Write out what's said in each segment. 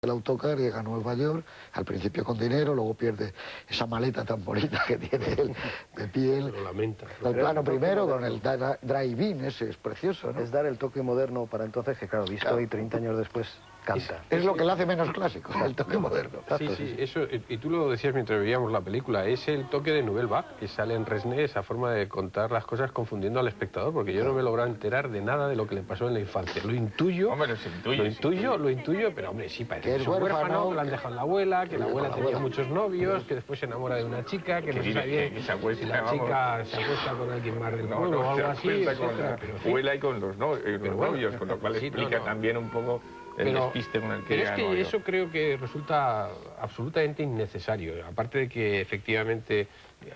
el autocar, llega a Nueva York, al principio con dinero, luego pierde esa maleta tan bonita que tiene él de piel. Lo lamenta. El plano primero con el drive-in, ese es precioso, ¿no? Es dar el toque moderno para entonces, que claro, visto y 30 años después canta. Es lo que le hace menos clásico, el toque moderno. Sí, sí, eso, y tú lo decías mientras veíamos la película, es el toque de Nouvelle Vague que sale en Resnais, esa forma de contar las cosas confundiendo al espectador, porque yo no me he logrado enterar de nada de lo que le pasó en la infancia. Lo intuyo, Hombre, lo intuyo, pero hombre, sí, parece que es huérfano, que lo han dejado en la abuela, que la abuela tenía muchos novios, que después se enamora de una chica, que no se sabe bien si la chica se acuesta con alguien más del pueblo o algo así, etcétera. Con la abuela y con los novios, con lo cual explica también un poco el despiste con el que llega. Pero es que eso creo que resulta absolutamente innecesario. Aparte de que efectivamente,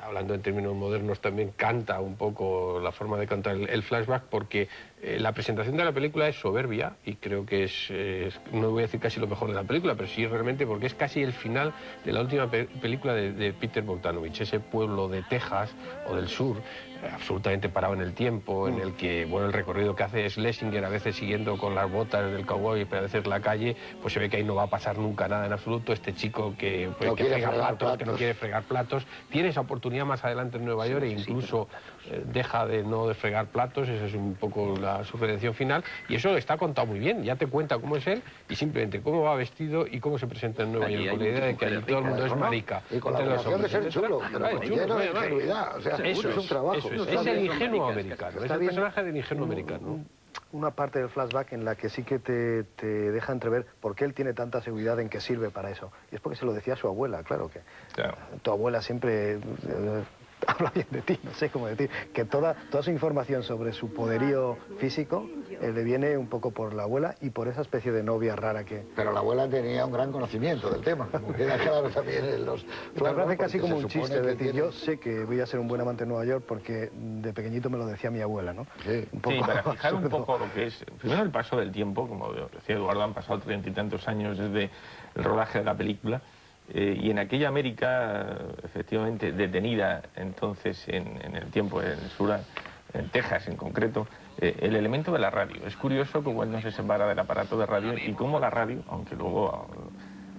hablando en términos modernos, también canta un poco la forma de cantar el flashback, porque la presentación de la película es soberbia y creo que es, no voy a decir casi lo mejor de la película, pero sí realmente porque es casi el final de la última película de Peter Bogdanovich, ese pueblo de Texas o del sur, absolutamente parado en el tiempo, en el que, bueno, el recorrido que hace Schlesinger, a veces siguiendo con las botas del cowboy, pero a veces la calle, pues se ve que ahí no va a pasar nunca nada en absoluto. Este chico que frega platos, que no quiere fregar platos, tiene esa oportunidad más adelante en Nueva York e incluso deja de no fregar platos, esa es un poco su redención final, y eso está contado muy bien, ya te cuenta cómo es él y simplemente cómo va vestido y cómo se presenta en Nueva York, con la idea de que allí todo el mundo es marica. Y con la obligación de ser chulo, pero lleno de ingenuidad, o sea, es un trabajo. Es el ingenuo americano, es el personaje del ingenuo americano. Una parte del flashback en la que sí que te deja entrever por qué él tiene tanta seguridad en que sirve para eso. Y es porque se lo decía a su abuela, claro que tu abuela siempre habla bien de ti, no sé cómo decir, que toda su información sobre su poderío físico le viene un poco por la abuela y por esa especie de novia rara que... Pero la abuela tenía un gran conocimiento del tema, como queda claro también en los... Me parece casi como un chiste, es decir, yo sé que voy a ser un buen amante en Nueva York porque de pequeñito me lo decía mi abuela, ¿no? Sí, para fijar un poco lo que es, primero el paso del tiempo, como decía Eduardo, han pasado 30 y tantos años desde el rodaje de la película, y en aquella América, efectivamente, detenida entonces en el tiempo, en el sur, en Texas en concreto, el elemento de la radio. Es curioso cómo él no se separa del aparato de radio y cómo la radio, aunque luego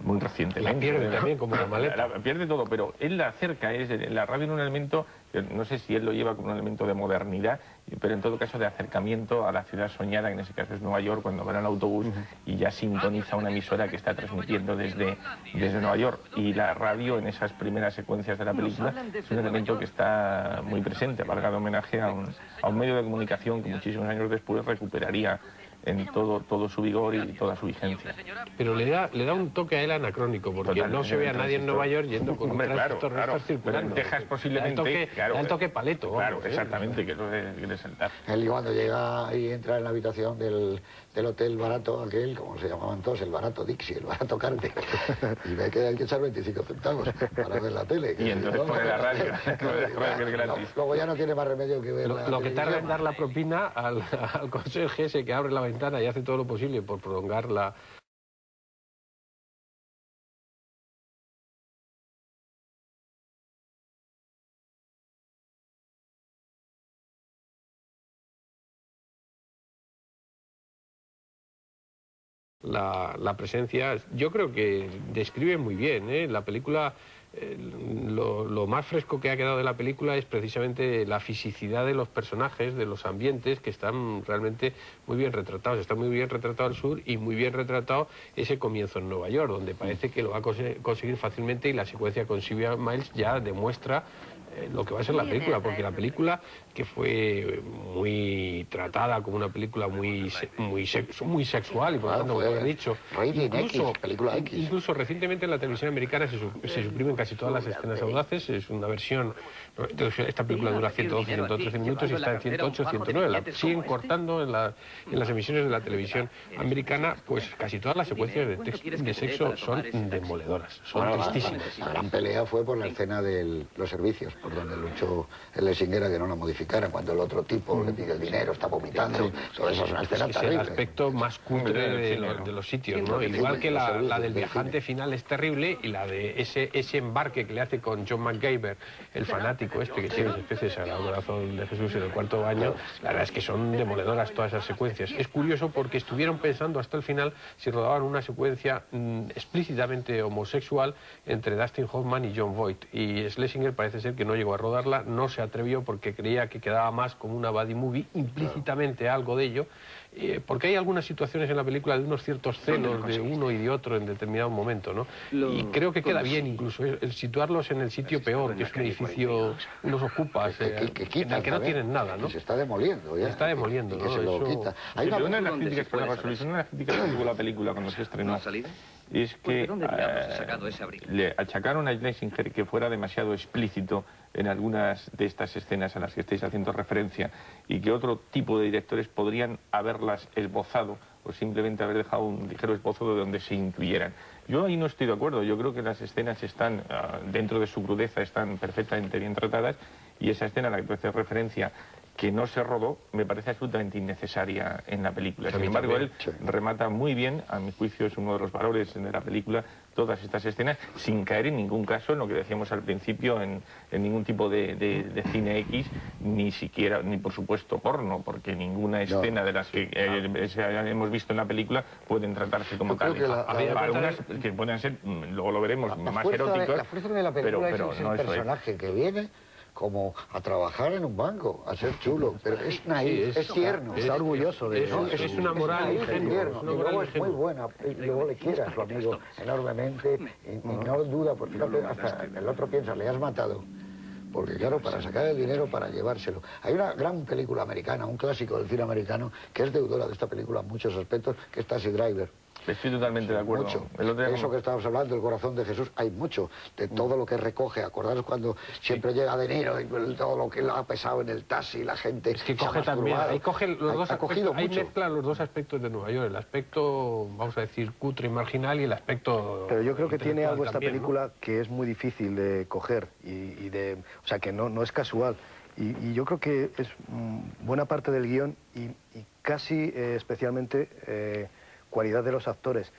muy recientemente... La pierde también, como la maleta. Pierde todo, pero él la acerca, la radio en un elemento, no sé si él lo lleva como un elemento de modernidad, pero en todo caso de acercamiento a la ciudad soñada, que en ese caso es Nueva York, cuando va en el autobús y ya sintoniza una emisora que está transmitiendo desde Nueva York. Y la radio, en esas primeras secuencias de la película, es un elemento que está muy presente, valga de homenaje a un medio de comunicación que muchísimos años después recuperaría en todo su vigor y toda su vigencia. Pero le da un toque a él anacrónico, porque no se ve a nadie en Nueva York yendo con un transistor circulando. Pero en Texas posiblemente... Da el toque paleto. Claro, exactamente, que es lo que quiere saltar. Él cuando llega y entra en la habitación del hotel barato aquel, como se llamaban todos, el barato Dixie, el barato Carter, y ve que hay que echar 25 centavos para ver la tele. Y entonces pone la radio. Luego ya no tiene más remedio que ver lo que tarda en dar la propina al conserje ese que abre la ventana y hace todo lo posible por prolongar la presencia. Yo creo que describe muy bien, ¿eh? La película, lo más fresco que ha quedado de la película es precisamente la fisicidad de los personajes, de los ambientes, que están realmente muy bien retratados. Está muy bien retratado el sur y muy bien retratado ese comienzo en Nueva York, donde parece que lo va a conseguir fácilmente, y la secuencia con Sylvia Miles ya demuestra lo que va a ser la película, porque la película, que fue muy tratada como una película muy sexual y por lo tanto, como he dicho, incluso recientemente en la televisión americana se suprimen casi todas las escenas audaces. Es una versión, esta película dura 112, 113 minutos y está en 108, 109, la siguen cortando en las emisiones de la televisión americana. Pues casi todas las secuencias de sexo son demoledoras, son tristísimas. La gran pelea fue por la escena de los servicios, por donde luchó el Schlesinger a que no la modificaran, cuando el otro tipo le pide el dinero, está vomitando, toda esa es una escena terrible. Es el aspecto más cutre de los sitios, ¿no? Igual que la del viajante final es terrible, y la de ese embarque que le hace con John McGaver, el fanático este que tiene especies al corazón de Jesús en el cuarto baño, la verdad es que son demoledoras todas esas secuencias. Es curioso porque estuvieron pensando hasta el final si rodaban una secuencia explícitamente homosexual entre Dustin Hoffman y Jon Voight, y Schlesinger parece ser que no llegó a rodarla, no se atrevió porque creía que quedaba más como una buddy movie, implícitamente algo de ello, porque hay algunas situaciones en la película de unos ciertos celos de uno y de otro en determinado momento, ¿no? Y creo que queda bien incluso el situarlos en el sitio peor, que es un edificio, unos ocupas, en el que no tienen nada, ¿no? Se está demoliendo ya. Se está demoliendo, ¿no? Que se lo quita. Hay una de las críticas que tuvo la película cuando se estrenó es que le achacaron a Schlesinger que fuera demasiado explícito en algunas de estas escenas a las que estáis haciendo referencia, y que otro tipo de directores podrían haberlas esbozado o simplemente haber dejado un ligero esbozo de donde se incluyeran. Yo ahí no estoy de acuerdo. Yo creo que las escenas están, dentro de su crudeza, están perfectamente bien tratadas, y esa escena a la que tú haces referencia, que no se rodó, me parece absolutamente innecesaria en la película. Sin embargo, él remata muy bien, a mi juicio es uno de los valores de la película, todas estas escenas, sin caer en ningún caso en lo que decíamos al principio, en ningún tipo de cine X, ni siquiera, ni por supuesto porno, porque ninguna escena de las que hemos visto en la película pueden tratarse como tales. Algunas que pueden ser, luego lo veremos, más eróticas. La fuerza de la película es el personaje que viene como a trabajar en un banco, a ser chulo, pero es naif, es tierno. Está orgulloso de eso. Es una moral ingenua. Y luego es muy buena, y luego le quiere a su amigo enormemente, y no duda, porque hasta el otro piensa, le has matado. Porque claro, para sacar el dinero, para llevárselo. Hay una gran película americana, un clásico del cine americano, que es deudora de esta película en muchos aspectos, que es Taxi Driver. Estoy totalmente de acuerdo. Mucho. Eso que estábamos hablando, el corazón de Jesús, hay mucho de todo lo que recoge. Acordaros cuando siempre llega De Niro y todo lo que le ha pesado en el taxi, la gente. Es que coge también, ahí coge los dos aspectos, ahí mezcla los dos aspectos de Nueva York, el aspecto, vamos a decir, cutre y marginal, y el aspecto. Pero yo creo que tiene algo esta película, ¿no?, que es muy difícil de coger o sea, que no es casual. Y yo creo que es buena parte del guión y casi especialmente cualidad de los actores,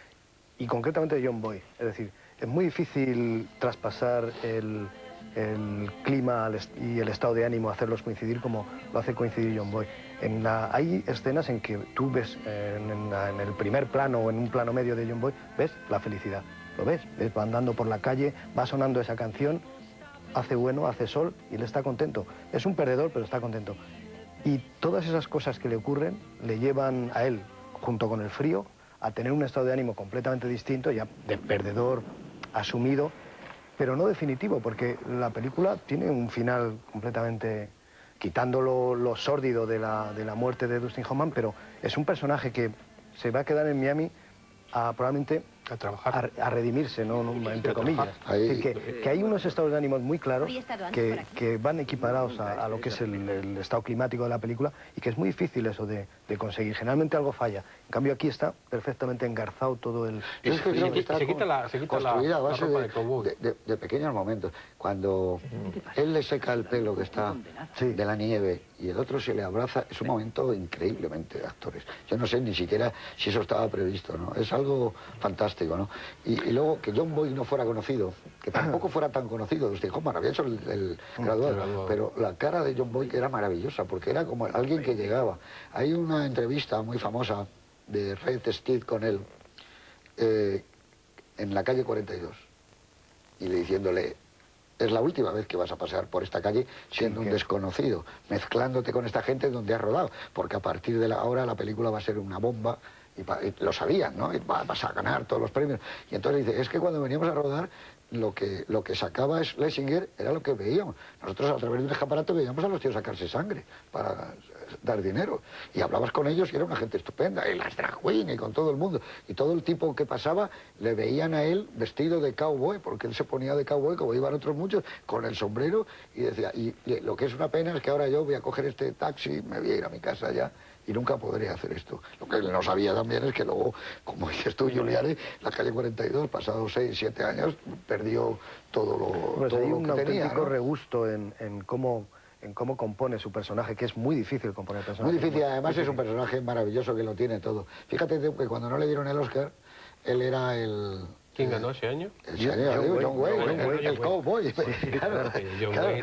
y concretamente de Jon Voight. Es decir, es muy difícil traspasar el clima y el estado de ánimo, hacerlos coincidir como lo hace coincidir Jon Voight. Hay escenas en que tú ves en el primer plano o en un plano medio de Jon Voight, ves la felicidad, lo ves, va andando por la calle, va sonando esa canción, hace bueno, hace sol, y él está contento. Es un perdedor, pero está contento. Y todas esas cosas que le ocurren le llevan a él, junto con el frío, a tener un estado de ánimo completamente distinto, ya de perdedor asumido, pero no definitivo, porque la película tiene un final completamente, quitando lo sórdido de la muerte de Dustin Hoffman, pero es un personaje que se va a quedar en Miami probablemente a trabajar, a redimirse, ¿no? Entre comillas. Es decir, que hay unos estados de ánimo muy claros que van equiparados a lo que es el estado climático de la película, y que es muy difícil eso de conseguir. Generalmente algo falla. En cambio aquí está perfectamente engarzado todo el... Yo es que creo que está construida a base de de pequeños momentos. Cuando él le seca el pelo que está de la nieve y el otro se le abraza, es un momento increíblemente de actores. Yo no sé ni siquiera si eso estaba previsto, ¿no? Es algo fantástico, ¿no? Y luego que Jon Voight no fuera conocido, que tampoco fuera tan conocido, Dustin Hoffman había hecho el graduado, pero la cara de Jon Voight era maravillosa, porque era como alguien que llegaba. Hay una entrevista muy famosa de Red Steed con él en la calle 42, y le diciéndole: es la última vez que vas a pasear por esta calle siendo un desconocido, mezclándote con esta gente donde has rodado, porque a partir de ahora la película va a ser una bomba, y lo sabían, ¿no? Y vas a ganar todos los premios. Y entonces dice: es que cuando veníamos a rodar, lo que sacaba Schlesinger era lo que veíamos. Nosotros a través de un escaparate veíamos a los tíos sacarse sangre para dar dinero. Y hablabas con ellos y era una gente estupenda, y las drag queen y con todo el mundo. Y todo el tipo que pasaba le veían a él vestido de cowboy, porque él se ponía de cowboy, como iban otros muchos, con el sombrero, y decía: y lo que es una pena es que ahora yo voy a coger este taxi, me voy a ir a mi casa ya, y nunca podré hacer esto. Lo que él no sabía también es que luego, como dices tú, Giuliani, la calle 42, pasados 6, 7 años, perdió todo lo, pues todo hay lo un que tenía, auténtico ¿no? regusto en cómo compone su personaje, que es muy difícil componer personajes. Muy difícil, además es un personaje maravilloso que lo tiene todo. Fíjate que cuando no le dieron el Oscar, él era el... ¿Quién ganó ese año? John Wayne, el cowboy. John Wayne.